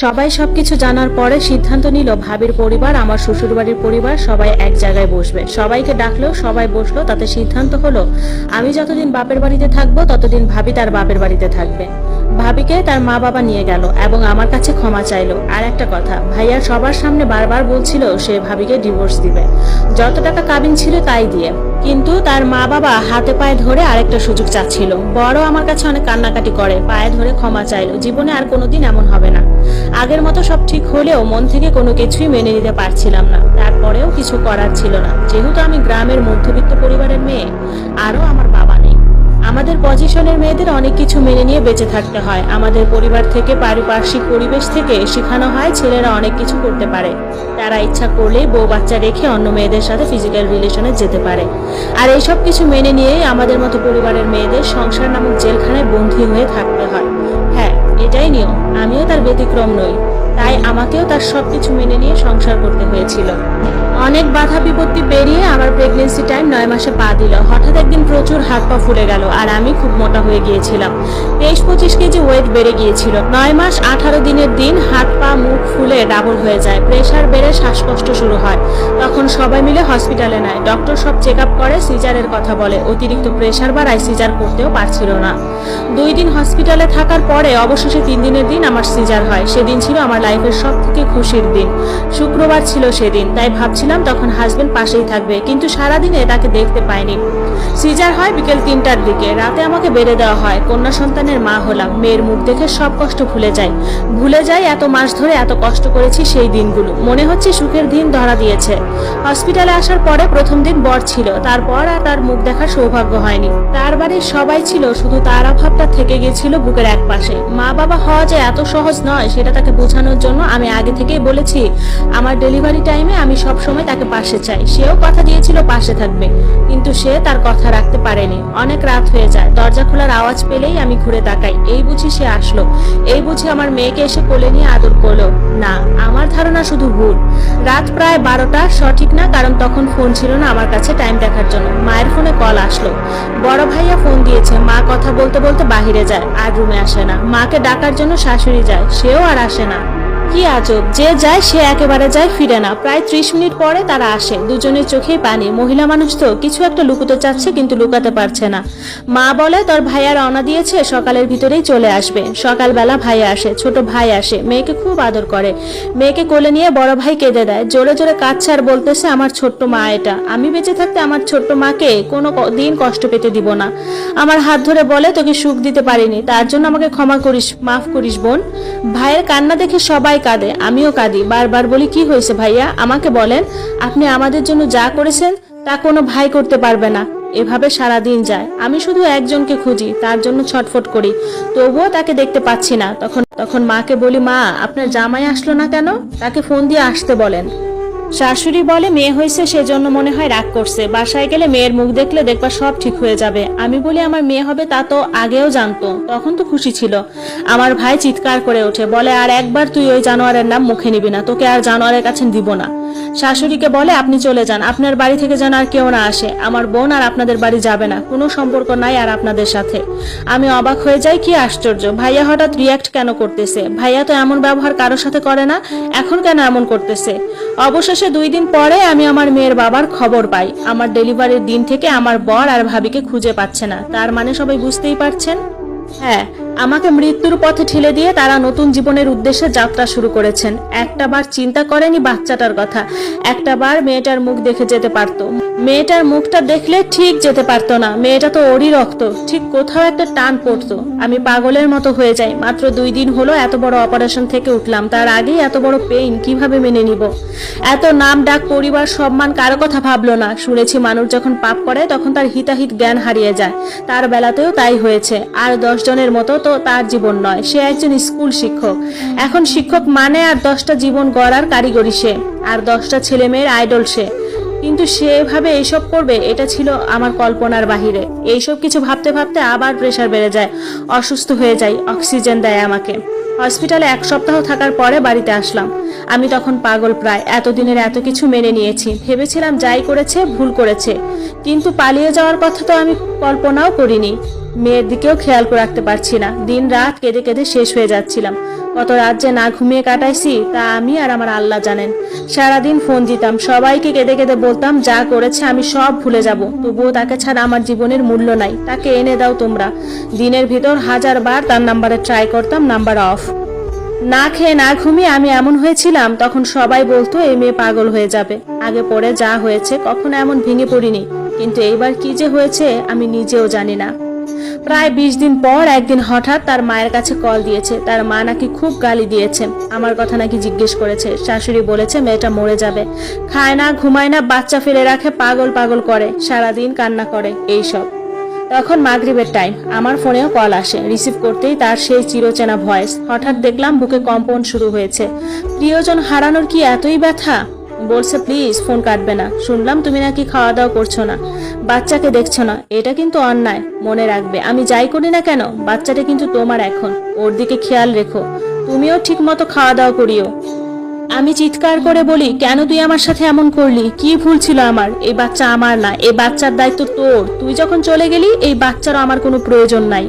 সবাই সবকিছু জানার পরে সিদ্ধান্ত নিল ভাবির পরিবার, আমার শ্বশুরবাড়ির পরিবার সবাই এক জায়গায় বসবে। সবাইকে ডাকলেও সবাই বসলো। তাতে সিদ্ধান্ত হলো আমি যতদিন বাপের বাড়িতে থাকবো ততদিন ভাবি তার বাপের বাড়িতে থাকবে। ভাবিকে তার মা বাবা নিয়ে গেল এবং আমার কাছে ক্ষমা চাইলো। আর একটা কথা, ভাইয়ার সবার সামনে বারবার বলছিল সে ভাবিকে ডিভোর্স দিবে, যত টাকা কাবিন ছিল তাই দিয়ে। কিন্তু তার মা বাবা হাতে পায়ে ধরে আরেকটা সুযোগ চাচ্ছিল। বড় আমার কাছে অনেক কান্নাকাটি করে, পায়ে ধরে ক্ষমা চাইলো, জীবনে আর কোনোদিন এমন হবে না। আগের মতো সব ঠিক হলেও মন থেকে কোনো কিছুই মেনে নিতে পারছিলাম না। তারপরেও কিছু করার ছিল না, যেহেতু আমি গ্রামের মধ্যবিত্ত পরিবারের মেয়ে, আরও আমার বাবা নেই। আমাদের পজিশনের মেয়েদের অনেক কিছু মেনে নিয়ে বেঁচে থাকতে হয়। আমাদের পরিবার থেকে, পারিপার্শ্বিক পরিবেশ থেকে শেখানো হয় ছেলেরা অনেক কিছু করতে পারে, তারা ইচ্ছা করলেই বউ বাচ্চা রেখে অন্য মেয়েদের সাথে ফিজিক্যাল রিলেশনে যেতে পারে। আর এইসব কিছু মেনে নিয়েই আমাদের মতো পরিবারের মেয়েদের সংসার নামক জেলখানায় বন্দী হয়ে থাকতে হয়। হ্যাঁ, এটাই নিয়ম, আমিও তার ব্যতিক্রম নই। তাই আমাকেও তার সবকিছু মেনে নিয়ে সংসার করতে হয়েছিল। অনেক বাধা বিপত্তি পেরিয়ে আমার প্রেগনেন্সি টাইম 9 মাসে পা দিল। হঠাৎ একদিন প্রচুর হাত পা ফুলে গেল আর আমি খুব মোটা হয়ে গিয়েছিলাম। 23-25 কেজি ওয়েট বেড়ে গিয়েছিল। 9 মাস 18 দিনের দিন হাত পা মুখ ফুলে ডাবল হয়ে যায়, প্রেশার বেড়ে শ্বাসকষ্ট শুরু হয়। তখন সবাই মিলে হসপিটালে নেয়। ডক্টর সব চেক আপ করে, সিজারের কথা বলে। অতিরিক্ত প্রেশার বাড়ায় সিজার করতেও পারছিল না। 2 দিন হসপিটালে থাকার পরে অবশেষে 3 দিনের দিন আমার সিজার হয়। সেদিন ছিল আমার লাইফের সব থেকে খুশির দিন। শুক্রবার ছিল সেদিন, তাই ভাবছিলাম তখন হাজবেন্ড পাশেই থাকবে, কিন্তু সারাদিনে তাকে দেখতে পাইনি। সিজার হয় বিকেল 3টার দিকে। রাতে আমাকে বেড়ে দেওয়া হয়। কন্যা সন্তানের মা হলাম। মেয়ের মুখ দেখে সব কষ্ট ভুলে যাই এত মাস ধরে এত কষ্ট করেছি সেই দিনগুলো। মনে হচ্ছে সুখের দিন ধরা দিয়েছে। হসপিটালে আসার পরে প্রথম দিন বর ছিল, তারপর আর তার মুখ দেখার সৌভাগ্য হয়নি। তার বাড়ির সবাই ছিল, শুধু তার অভাবটা থেকে গেছিল বুকের এক পাশে। মা বাবা হওয়া যে এত সহজ নয় সেটা তাকে বোঝানোর জন্য আমি আগে থেকেই বলেছি আমার ডেলিভারি টাইমে আমি সব সময় তাকে পাশে চাই। সেও কথা দিয়েছিল পাশে থাকবে, কিন্তু সে তার কথা রাখতে পারেনি। অনেক রাত হয়ে যায়, দরজা খোলার আওয়াজ পেলেই আমি ঘুরে তাকাই। এই বুঝি সে আসলো, এই বুঝি আমার মেয়েকে এসে কোলে নিয়ে আদর করলো। না, আমার ধারণা শুধু ভুল। রাত প্রায় 12টা, সঠিক না, কারণ তখন ফোন ছিল না আমার কাছে টাইম দেখার জন্য। মায়ের ফোনে কল আসলো, বড় ভাইয়া ফোন দিয়েছে। মা কথা বলতে বলতে বাহিরে যায়, আর রুমে আসে না। মাকে ডাকার জন্য শাশুড়ি যায়, সেও আর আসে না। কি আজব, যে যায় সে একেবারে যায়, ফিরে না। প্রায় 30 মিনিট পরে তারা আসে। দুজনের চোখেই পানি। মহিলা মানুষ তো কিছু একটা লুকোতে চাচ্ছে, কিন্তু লুকাতে পারছে না। মা বলে তোর ভাইয়া রওনা দিয়েছে, সকালের ভিতরেই চলে আসবে। সকালবেলা ভাইয়া আসে, ছোট ভাই আসে, মেয়েকে খুব আদর করে। মেয়েকে কোলে নিয়ে বড় ভাই কেঁদে দেয়, জোরে জোরে কাঁদছে আর বলতেছে আমার ছোট্ট মা এটা, আমি বেঁচে থাকতে আমার ছোট্ট মাকে কোনো দিন কষ্ট পেতে দিব না। আমার হাত ধরে বলে তোকে সুখ দিতে পারিনি, তার জন্য আমাকে ক্ষমা করিস, মাফ করিস বোন। ভাইয়ের কান্না দেখে সবাই কাঁদে, আমিও কাঁদি। বারবার বলি কি হয়েছে ভাইয়া, আমাকে বলেন। আপনি আমাদের জন্য যা করেছেন তা কোনো ভাই করতে পারবে না। এভাবে সারা দিন যায়। আমি শুধু একজনকে খুঁজি, তার জন্য ছটফট করি, তবুও তাকে দেখতে পাচ্ছি না। তখন মাকে বলি মা আপনার জামাই আসলো না কেন, তাকে ফোন দিয়ে আসতে বলেন। শাশুড়ি বলে মেয়ে হয়েছে সেজন্য মনে হয় রাগ করছে, বাসায় গেলে মেয়ের মুখ দেখলে দেখবা সব ঠিক হয়ে যাবে। আমি বলি আমার মেয়ে হবে তা তো আগেও জানতো, তখন তো খুশি ছিল। আমার ভাই চিৎকার করে ওঠে, বলে আর একবার তুই ওই জানোয়ারের নাম মুখে নিবি না, তোকে আর জানোয়ারের কাছে দিব না। শাশুড়িকে বলে আপনি চলে যান, আপনার বাড়ি থেকে যেন আর কেউ না আসে। আমার বোন আর আপনাদের বাড়ি যাবে না, কোনো সম্পর্ক নাই আর আপনাদের সাথে। আমি অবাক হয়ে যাই, কি আশ্চর্য, ভাইয়া হঠাৎ রিয়াক্ট কেন করতেছে? ভাইয়া তো এমন ব্যবহার কারোর সাথে করে না, এখন কেন এমন করতেছে? অবশেষে 2 দিন পরে আমি আমার মেয়ের বাবার খবর পাই। আমার ডেলিভারির দিন থেকে আমার বর আর ভাবিকে খুঁজে পাচ্ছে না। তার মানে সবাই বুঝতেই পারছেন। হ্যাঁ, আমাকে মৃত্যুর পথে ঠেলে দিয়ে তারা নতুন জীবনের উদ্দেশ্যে যাত্রা শুরু করেছেন। একটাবার চিন্তা করেনি বাচ্চাটার কথা, একটাবার মেয়েটার মুখ দেখে যেতে পারতো। মেয়েটার মুখটা দেখলে ঠিক যেতে পারতো না, মেয়েটা তো ওরই রক্ত, ঠিক কোথাও একটা টান পড়তো। আমি পাগলের মতো হয়ে যাই। মাত্র 2 দিন হলো এত বড় অপারেশন থেকে উঠলাম, তার আগেই এত বড় পেইন কিভাবে মেনে নিব? এত নাম ডাক, পরিবার, সম্মান, কারো কথা ভাবলো না। শুনেছি মানুষ যখন পাপ করে তখন তার হিতাহিত জ্ঞান হারিয়ে যায়, তার বেলাতেও তাই হয়েছে। আর 10 জনের মতো তো তার জীবন নয়, সে একজন স্কুল শিক্ষক। এখন শিক্ষক মানে আর 10টা জীবন গড়ার কারিগরি সে, আর 10টা ছেলে মেয়ের আইডল সে। কিন্তু সে এভাবে এইসব করবে এটা ছিল আমার কল্পনার বাহিরে। এইসব কিছু ভাবতে ভাবতে আবার প্রেশার বেড়ে যায়, অসুস্থ হয়ে যাই। অক্সিজেন দেয় আমাকে। হসপিটালে 1 সপ্তাহ থাকার পরে বাড়িতে আসলাম। আমি তখন পাগল প্রায়। এতদিনের এত কিছু মেনে নিয়েছি, ভেবেছিলাম যাই করেছে ভুল করেছে, কিন্তু পালিয়ে যাওয়ার কথা তো আমি কল্পনাও করিনি। মেয়ের দিকেও খেয়াল করে রাখতে পারছি না। দিন রাত কেঁদে কেঁদে শেষ হয়ে যাচ্ছিলাম। কত রাত যে না ঘুমিয়ে কাটাইছি তা আমি আর আমার আল্লাহ জানেন। সারাদিন ফোন দিতাম, সবাইকে কেঁদে কেঁদে বলতাম যা করেছে আমি সব ভুলে যাব, তবুও তাকে ছাড়া আমার জীবনের মূল্য নাই, তাকে এনে দাও তোমরা। দিনের ভিতর 1000 বার তার নাম্বারে ট্রাই করতাম, নাম্বার অফ। না খেয়ে না ঘুমিয়ে আমি এমন হয়েছিলাম, তখন সবাই বলতো এই মেয়ে পাগল হয়ে যাবে। আগে পরে যা হয়েছে কখনো এমন ভেঙে পড়িনি, কিন্তু এইবার কি যে হয়েছে আমি নিজেও জানি না। প্রায় 20 দিন পর একদিন হঠাৎ তার মায়ের কাছে কল দিয়েছে। তার মা নাকি খুব গালি দিয়েছে, আমার কথা নাকি জিজ্ঞেস করেছে। শাশুড়ি বলেছে মেয়েটা মরে যাবে, খায় না ঘুমায় না, বাচ্চা ফেলে রাখে, পাগল পাগল করে, সারাদিন কান্না করে, এইসব। তখন মাগরিবের টাইম, আমার ফোনেও কল আসে। রিসিভ করতেই তার সেই চিরচেনা ভয়েস। হঠাৎ দেখলাম বুকে কম্পন শুরু হয়েছে। প্রিয়জন হারানোর কি এতই ব্যথা? বলছে প্লিজ ফোন কাটবে না, শুনলাম তুমি নাকি খাওয়া দাওয়া করছো না, বাচ্চাকে দেখছো না, এটা কিন্তু অন্যায়। মনে রাখবে আমি যাই করি না কেন বাচ্চাটা কিন্তু তোমার, এখন ওর দিকে খেয়াল রেখো, তুমিও ঠিক মতো খাওয়া দাওয়া করিও। আমি চিৎকার করে বলি কেন তুই আমার সাথে এমন করলি, কি ভুল ছিল আমার? এই বাচ্চা আমার না, এই বাচ্চার দায়িত্ব তোর। তুই যখন চলে গেলি এই বাচ্চারও আমার কোনো প্রয়োজন নাই।